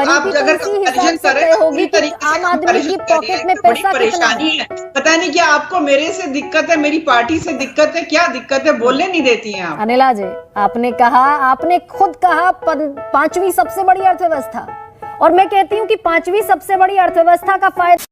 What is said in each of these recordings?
आप अगर कंपैरिजन करें पूरी तरीके से आम आदमी की पॉकेट में बड़ी पैसा परेशानी है। पता नहीं क्या आपको मेरे से दिक्कत है, मेरी पार्टी से दिक्कत है, क्या दिक्कत है, बोलने नहीं देती हैं आप। अनिला जी, आपने खुद कहा 5वीं सबसे बड़ी अर्थव्यवस्था, और मैं कहती हूँ कि 5वीं सबसे बड़ी अर्थव्यवस्था का फायदा।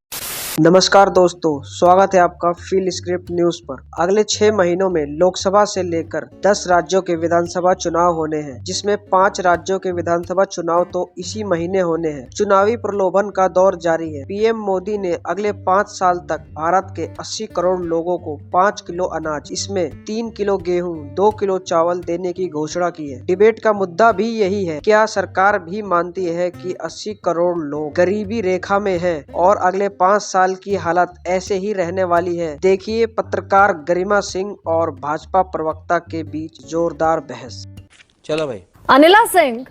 नमस्कार दोस्तों, स्वागत है आपका फील स्क्रिप्ट न्यूज पर। अगले 6 महीनों में लोकसभा से लेकर 10 राज्यों के विधानसभा चुनाव होने हैं, जिसमें 5 राज्यों के विधानसभा चुनाव तो इसी महीने होने हैं। चुनावी प्रलोभन का दौर जारी है। पीएम मोदी ने अगले 5 साल तक भारत के 80 करोड़ लोगों को 5 किलो अनाज, इसमें 3 किलो गेहूं, 2 किलो चावल देने की घोषणा की है। डिबेट का मुद्दा भी यही है, क्या सरकार भी मानती है कि 80 करोड़ लोग गरीबी रेखा में हैं और अगले 5 साल की हालत ऐसे ही रहने वाली है? देखिए पत्रकार गरिमा सिंह और भाजपा प्रवक्ता के बीच जोरदार बहस। चलो भाई। अनिला सिंह,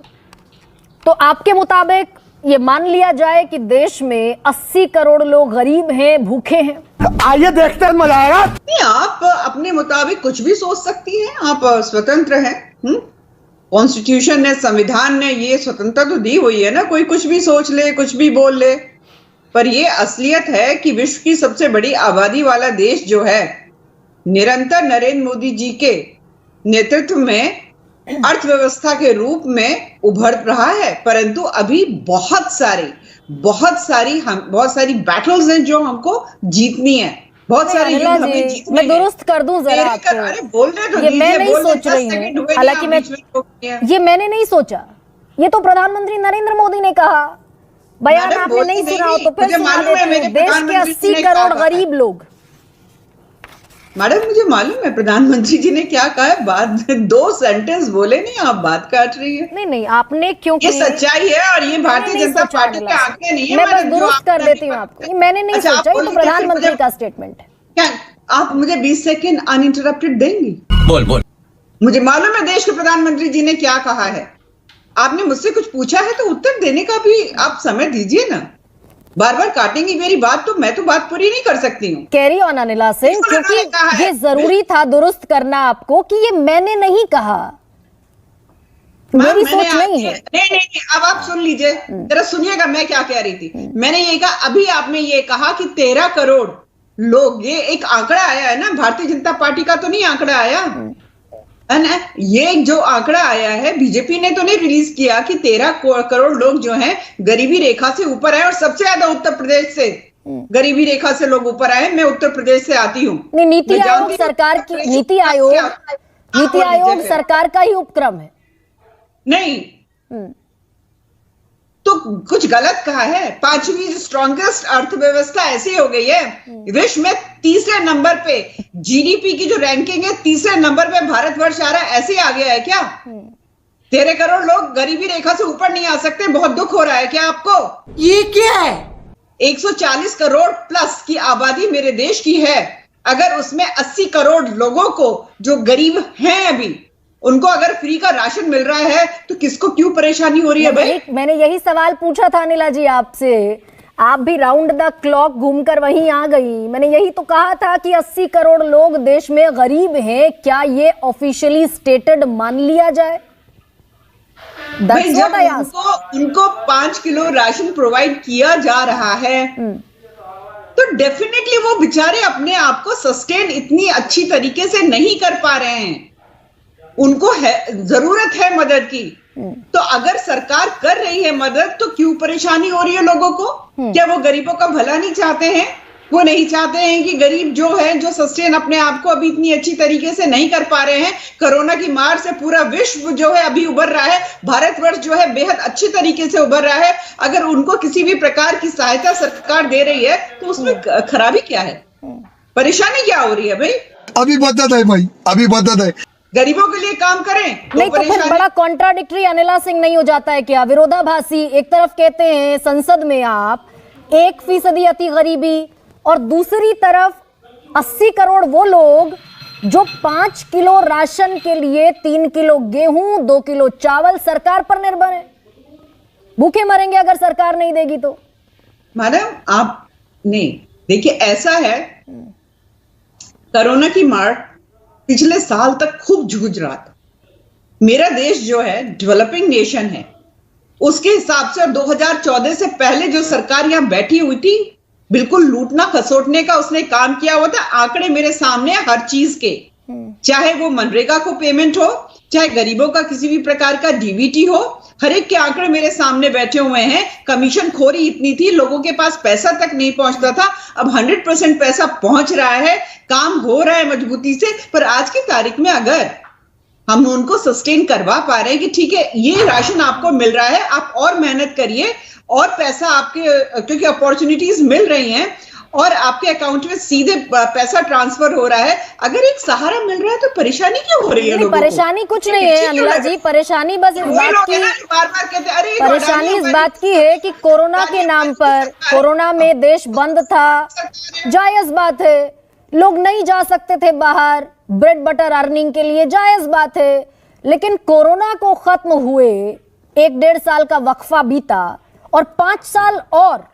तो आपके मुताबिक ये मान लिया जाए कि देश में 80 करोड़ लोग गरीब हैं, भूखे हैं? आइए देखते हैं, मजा आएगा। नहीं, आप अपने मुताबिक कुछ भी सोच सकती हैं, आप स्वतंत्र हैं। कॉन्स्टिट्यूशन ने, संविधान ने ये स्वतंत्रता तो दी हुई है ना, कोई कुछ भी सोच ले, कुछ भी बोल ले। पर ये असलियत है कि विश्व की सबसे बड़ी आबादी वाला देश जो है, निरंतर नरेंद्र मोदी जी के नेतृत्व में अर्थव्यवस्था के रूप में उभर रहा है। परंतु अभी बहुत सारी बैटल्स हैं जो हमको जीतनी है, बहुत सारी युद्ध हमें जीतने हैं। मैं दुरुस्त कर दूं जरा आपको। अरे बोलने तो ये मैं नहीं सोच रही हूँ, हालांकि ये मैंने नहीं सोचा, ये तो प्रधानमंत्री नरेंद्र मोदी ने कहा। बयान आपने नहीं सुना हो तो फिर सुना देती हूं। देश के 80 करोड़ गरीब लोग। मैडम, मुझे मालूम है प्रधानमंत्री जी ने क्या कहा है। बात 2 सेंटेंस बोले नहीं, आप बात काट रही है। नहीं, आपने क्योंकि ये सच्चाई है और ये भारतीय जनता पार्टी के आंकड़े नहीं है। मैं बस दुरुस्त कर देती हूँ आपको, मैंने नहीं सोचा, ये तो प्रधानमंत्री का स्टेटमेंट है। क्या आप मुझे 20 सेकेंड अनइंटरप्टेड देंगी? बोल। मुझे मालूम है देश के प्रधानमंत्री जी ने क्या कहा है। आपने मुझसे कुछ पूछा है तो उत्तर देने का भी आप समय दीजिए ना। बार बार काटेंगी मेरी बात तो मैं तो बात पूरी नहीं कर सकती हूँ। कैरी ऑन अनिला सिंह, क्योंकि ये जरूरी था दुरुस्त करना आपको कि ये मैंने नहीं कहा, मेरी सोच नहीं है। नहीं, अब आप सुन लीजिए, जरा सुनिएगा मैं क्या कह रही थी। मैंने ये कहा, अभी आपने ये कहा कि 13 करोड़ लोग, ये एक आंकड़ा आया है ना, भारतीय जनता पार्टी का तो नहीं आंकड़ा आया है ना। ये जो आंकड़ा आया है बीजेपी ने तो नहीं रिलीज किया कि 13 करोड़ लोग जो हैं गरीबी रेखा से ऊपर आए, और सबसे ज्यादा उत्तर प्रदेश से गरीबी रेखा से लोग ऊपर आए। मैं उत्तर प्रदेश से आती हूँ। नीति आयोग सरकार की, नीति आयोग सरकार का ही उपक्रम है। नहीं तो कुछ गलत कहा है। 5वीं स्ट्रॉन्गेस्ट अर्थव्यवस्था ऐसी हो गई है विश्व में, तीसरे नंबर पे जीडीपी की जो रैंकिंग है, तीसरे नंबर पे भारतवर्ष आ रहा है। ऐसे आ गया है क्या? 13 करोड़ लोग गरीबी रेखा से ऊपर नहीं आ सकते? बहुत दुख हो रहा है क्या आपको? ये क्या है? 140 करोड़ प्लस की आबादी मेरे देश की है। अगर उसमें 80 करोड़ लोगों को जो गरीब हैं अभी, उनको अगर फ्री का राशन मिल रहा है तो किसको क्यों परेशानी हो रही है भाई? मैंने यही सवाल पूछा था अनिला जी आपसे, आप भी राउंड द क्लॉक घूमकर वहीं आ गई। मैंने यही तो कहा था कि 80 करोड़ लोग देश में गरीब हैं। क्या ये ऑफिशियली स्टेटेड मान लिया जाए? भाई जब उनको 5 किलो राशन प्रोवाइड किया जा रहा है तो डेफिनेटली वो बेचारे अपने आप को सस्टेन इतनी अच्छी तरीके से नहीं कर पा रहे हैं। उनको जरूरत है मदद की। तो अगर सरकार कर रही है मदद तो क्यों परेशानी हो रही है लोगों को? क्या वो गरीबों का भला नहीं चाहते हैं? वो नहीं चाहते हैं कि गरीब जो है, जो सस्टेन अपने आप को अभी इतनी अच्छी तरीके से नहीं कर पा रहे हैं, कोरोना की मार से पूरा विश्व जो है अभी उभर रहा है, भारतवर्ष जो है बेहद अच्छी तरीके से उभर रहा है। अगर उनको किसी भी प्रकार की सहायता सरकार दे रही है तो उसमें खराबी क्या है? परेशानी क्या हो रही है भाई? अभी बता है भाई, अभी बता है। गरीबों के लिए काम करें नहीं तो फिर बड़ा कॉन्ट्राडिक्टरी अनिला सिंह नहीं हो जाता है क्या? विरोधाभासी। एक तरफ कहते हैं संसद में आप 1% अति गरीबी, और दूसरी तरफ 80 करोड़ वो लोग जो 5 किलो राशन के लिए 3 किलो गेहूं, 2 किलो चावल सरकार पर निर्भर है। भूखे मरेंगे अगर सरकार नहीं देगी तो। मैडम आप नहीं देखिए, ऐसा है, कोरोना की मार पिछले साल तक खूब जूझ रहा था। मेरा देश जो है डेवलपिंग नेशन है, उसके हिसाब से 2014 से पहले जो सरकार यहाँ बैठी हुई थी, बिल्कुल लूटना खसोटने का उसने काम किया हुआ था। आंकड़े मेरे सामने हर चीज के, चाहे वो मनरेगा को पेमेंट हो, चाहे गरीबों का किसी भी प्रकार का डीबीटी हो, हर एक के आंकड़े मेरे सामने बैठे हुए हैं। कमीशन खोरी इतनी थी, लोगों के पास पैसा तक नहीं पहुंचता था। अब 100% पैसा पहुंच रहा है, काम हो रहा है मजबूती से। पर आज की तारीख में अगर हम उनको सस्टेन करवा पा रहे हैं कि ठीक है ये राशन आपको मिल रहा है, आप और मेहनत करिए और पैसा आपके, क्योंकि अपॉर्चुनिटीज मिल रही हैं और आपके अकाउंट में सीधे पैसा ट्रांसफर हो रहा है, अगर एक सहारा मिल रहा है तो परेशानी क्यों हो रही है लोगों को? परेशानी कुछ नहीं है अनिला जी, परेशानी बस इस बात की, बार-बार कहते अरे परेशानी इस बात की है कि कोरोना के नाम पर, कोरोना में देश बंद था, जायज बात है, लोग नहीं जा सकते थे बाहर ब्रेड बटर अर्निंग के लिए, जायज बात है। लेकिन कोरोना को खत्म हुए 1-1.5 साल का वक्फा बीता और 5 साल और,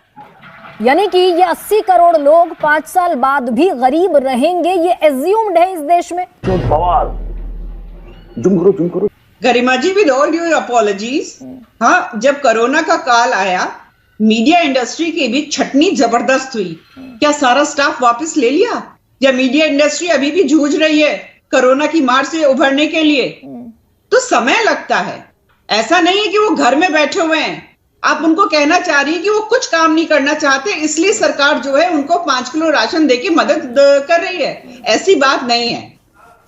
यानी कि ये 80 करोड़ लोग 5 साल बाद भी गरीब रहेंगे, ये एज्यूम्ड है इस देश में। गरिमा जी, विद ऑल ड्यू अपॉलॉजीज, हाँ, जब कोरोना का काल आया, मीडिया इंडस्ट्री की भी छटनी जबरदस्त हुई। क्या सारा स्टाफ वापस ले लिया? या मीडिया इंडस्ट्री अभी भी जूझ रही है कोरोना की मार से उभरने के लिए? तो समय लगता है, ऐसा नहीं है कि वो घर में बैठे हुए हैं। आप उनको कहना चाह रही है कि वो कुछ काम नहीं करना चाहते, इसलिए सरकार जो है उनको 5 किलो राशन देके मदद कर रही है, ऐसी बात नहीं है।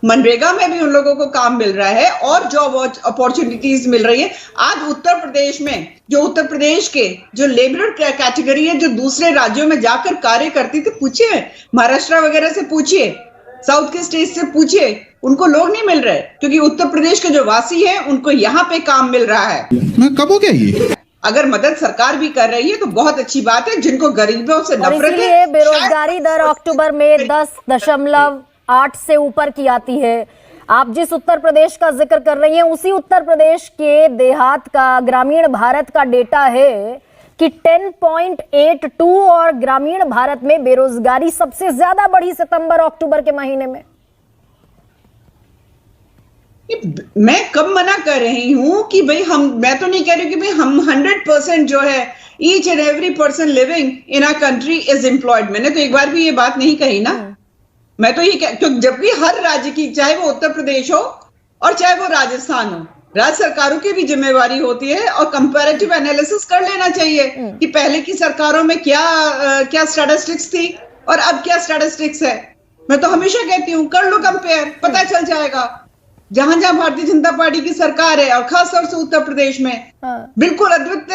मनरेगा में भी उन लोगों को काम मिल रहा है और जॉब अपॉर्चुनिटीज मिल रही है। आज उत्तर प्रदेश में, जो उत्तर प्रदेश के जो लेबर कैटेगरी है, जो दूसरे राज्यों में जाकर कार्य करती थी, पूछिए महाराष्ट्र वगैरह से, पूछिए साउथ के स्टेट से, पूछिए, उनको लोग नहीं मिल रहे, क्योंकि उत्तर प्रदेश के जो वासी हैं उनको यहाँ पे काम मिल रहा है। मैं कब हो गया ये? अगर मदद सरकार भी कर रही है तो बहुत अच्छी बात है। जिनको गरीबों से नफरत है, बेरोजगारी दर अक्टूबर में 10.8 से ऊपर की आती है। आप जिस उत्तर प्रदेश का जिक्र कर रही हैं, उसी उत्तर प्रदेश के देहात का, ग्रामीण भारत का डेटा है कि 10.82 और ग्रामीण भारत में बेरोजगारी सबसे ज्यादा बढ़ी सितंबर अक्टूबर के महीने में। मैं कब मना कर रही हूं कि भाई मैं तो नहीं कह रही हूं कि भाई हम 100% जो है each and every person living in our country is employed. मैंने तो एक बार भी ये बात नहीं कही ना। मैं तो ये क्योंकि जबकि हर राज्य की, चाहे वो उत्तर प्रदेश हो और चाहे वो राजस्थान हो, राज्य सरकारों की भी जिम्मेवारी होती है और कंपैरेटिव एनालिसिस कर लेना चाहिए कि पहले की सरकारों में क्या स्टैटिस्टिक्स थी और अब क्या स्टैटिस्टिक्स है। मैं तो हमेशा कहती हूँ कर लो कंपेयर, पता चल जाएगा। जहां जहां भारतीय जनता पार्टी की सरकार है और खासतौर से उत्तर प्रदेश में बिल्कुल अद्भुत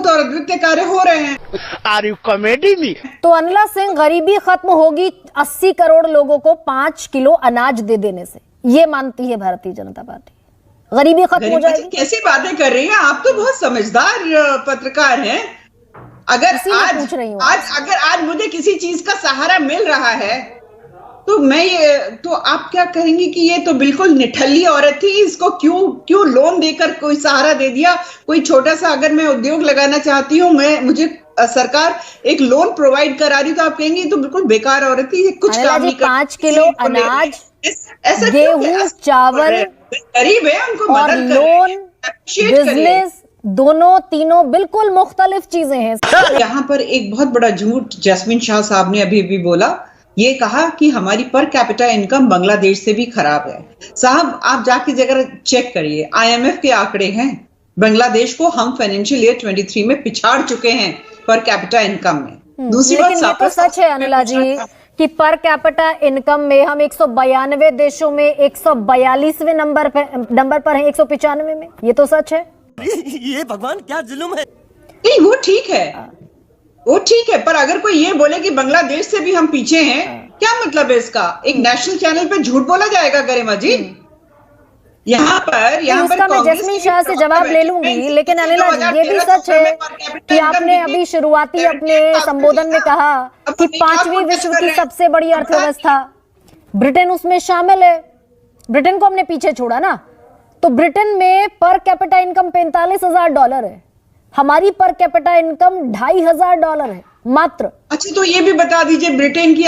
और अद्वितीय कार्य हो रहे हैं। Are you comedy me? तो अनिला सिंह, गरीबी खत्म होगी 80 करोड़ लोगों को 5 किलो अनाज दे देने से, ये मानती है भारतीय जनता पार्टी? गरीबी खत्म हो जाएगी? कैसी बातें कर रही हैं आप? तो बहुत समझदार पत्रकार हैं। अगर आज मुझे किसी चीज का सहारा मिल रहा है तो आप क्या कहेंगे कि ये तो बिल्कुल निठल्ली औरत थी, इसको क्यों लोन देकर कोई सहारा दे दिया? कोई छोटा सा, अगर मैं उद्योग लगाना चाहती हूँ, मुझे सरकार एक लोन प्रोवाइड करा रही, तो आप कहेंगे तो बिल्कुल बेकार औरत थी, ये कुछ काम नहीं कर। 5 किलो अनाज, गेहूं, चावल, गरीब है, उनको और मदद लोन, बिजनेस, दोनों तीनों बिल्कुल मुख्तलिफ चीजें हैं। यहाँ पर एक बहुत बड़ा झूठ जैस्मिन शाह साहब ने अभी भी बोला, ये कहा कि हमारी पर कैपिटा इनकम बांग्लादेश से भी खराब है। साहब, आप जाके जगह चेक करिए, IMF के आंकड़े हैं, बांग्लादेश को हम फाइनेंशियल ईयर 23 में पिछाड़ चुके हैं पर कैपिटा इनकम में। दूसरी बात, ये तो सच है अनिला जी कि पर कैपिटा इनकम में हम 192 देशों में 142वें नंबर पर हैं, 195 में। ये तो सच है। ये भगवान क्या जुल्म है। नहीं, वो ठीक है, पर अगर कोई ये बोले कि बांग्लादेश से भी हम पीछे हैं, क्या मतलब है इसका? एक नेशनल चैनल पे झूठ बोला जाएगा गरिमा जी? यहाँ पर मैं जैस्मिन शाह से जवाब ले लूंगी, लेकिन अनिला जी, ये भी सच है कि आपने अभी शुरुआती अपने संबोधन में कहा कि 5वीं विश्व की सबसे बड़ी अर्थव्यवस्था ब्रिटेन उसमें शामिल है। ब्रिटेन को हमने पीछे छोड़ा ना, तो ब्रिटेन में पर कैपिटा इनकम $45,000 है, हमारी पर कैपिटा इनकम $2,500 है मात्र। अच्छा, तो ये भी बता दीजिए ब्रिटेन की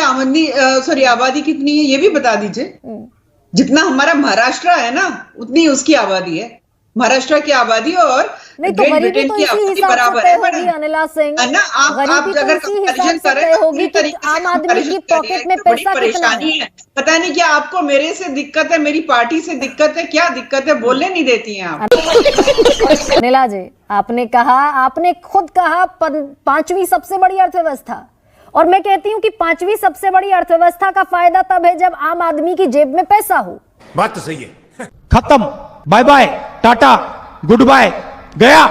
आबादी कितनी है, ये भी बता दीजिए। जितना हमारा महाराष्ट्र है ना, उतनी उसकी आबादी है। महाराष्ट्र की आबादी और नहीं तो ग्रेट गरीबी ब्रिटेन तो की इसी आबादी हिसाब से बराबर तय है होगी मैडम। अनिला सिंह, है ना, आप गरीबी तो अगर इसी कंपैरिजन हिसाब से करें तय तो होगी पूरी कि तरीके से आम आदमी की comparison कर रही पॉकेट है, में तो बड़ी पैसा कितना परेशानी है। है। पता नहीं क्या आपको मेरे से दिक्कत है, मेरी पार्टी से दिक्कत है, क्या दिक्कत है, बोलने नहीं देती हैं आप। अनिला जी, आपने खुद कहा पांचवी सबसे बड़ी अर्थव्यवस्था, और मैं कहती हूं कि पांचवी सबसे बड़ी अर्थव्यवस्था का फायदा तब है जब आम आदमी की जेब में पैसा हो। बात तो सही है। खत्म, bye bye, tata, goodbye, गया।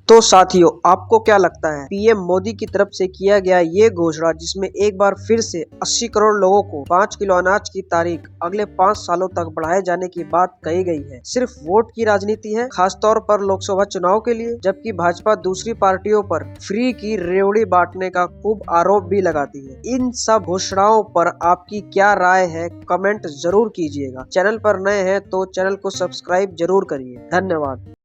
तो साथियों, आपको क्या लगता है पीएम मोदी की तरफ से किया गया ये घोषणा, जिसमें एक बार फिर से 80 करोड़ लोगों को 5 किलो अनाज की तारीख अगले 5 सालों तक बढ़ाए जाने की बात कही गई है, सिर्फ वोट की राजनीति है, खासतौर पर लोकसभा चुनाव के लिए, जबकि भाजपा दूसरी पार्टियों पर फ्री की रेवड़ी बांटने का खूब आरोप भी लगाती है। इन सब घोषणाओं पर आपकी क्या राय है, कमेंट जरूर कीजिएगा। चैनल पर नए हैं तो चैनल को सब्सक्राइब जरूर करिए। धन्यवाद।